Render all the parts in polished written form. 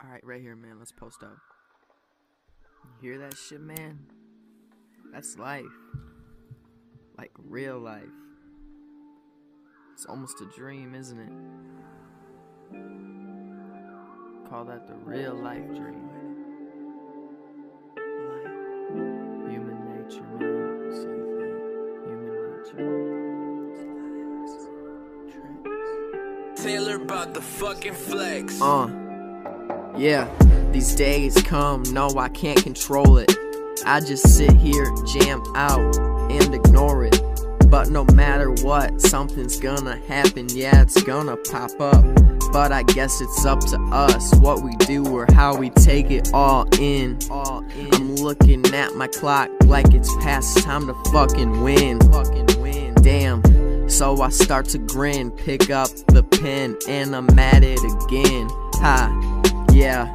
Alright, right here, man. Let's post up. You hear that shit, man? That's life. Like real life. It's almost a dream, isn't it? Call that the real life dream. Human nature, man. So you think human nature. Taylor about the fucking flex. Yeah, these days come, no, I can't control it. I just sit here, jam out, and ignore it. But no matter what, something's gonna happen, yeah, it's gonna pop up. But I guess it's up to us, what we do or how we take it all in. I'm looking at my clock like it's past time to fucking win. Damn, so I start to grin, pick up the pen, and I'm at it again. Yeah,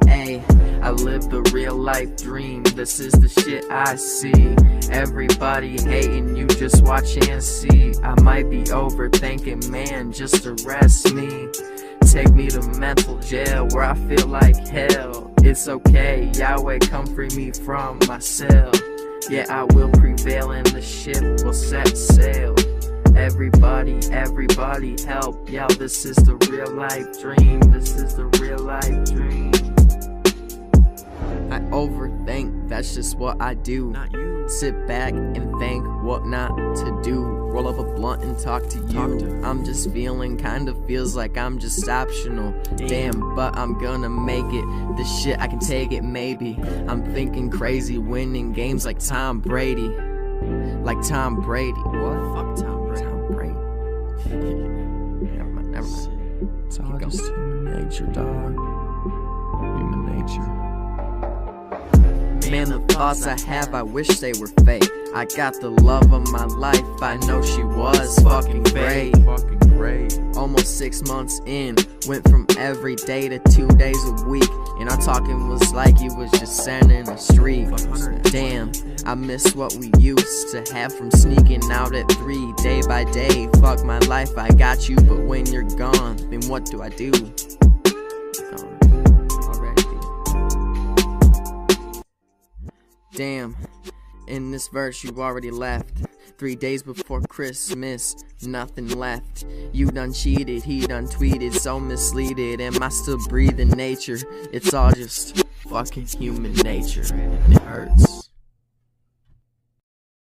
ayy, I live the real life dream. This is the shit I see. Everybody hating, you just watch and see. I might be overthinking, man, just arrest me. Take me to mental jail where I feel like hell. It's okay, Yahweh, come free me from my cell. Yeah, I will prevail and the ship will set sail. Everybody help, yo, this is the real life dream. This is the real life dream. I overthink, that's just what I do. Not you. Sit back and think what not to do. Roll up a blunt and talk to you. I'm just feeling, kinda feels like I'm just optional. Damn, but I'm gonna make it. This shit, I can take it maybe. I'm thinking crazy, winning games like Tom Brady. Like Tom Brady. What? Fuck Tom Brady. Tom Brady. Never mind. It's all just human nature, dog. Human nature. Man, the thoughts I have, I wish they were fake. I got the love of my life, I know she was fucking great. Almost 6 months in, went from every day to 2 days a week. And our talking was like you was just sending a streak. Damn, I miss what we used to have from sneaking out at 3 day by day. Fuck my life, I got you, but when you're gone, then what do I do? Damn, in this verse you already left. 3 days before Christmas, nothing left. You done cheated, he done tweeted, so misleaded. Am I still breathing nature? It's all just fucking human nature. It hurts.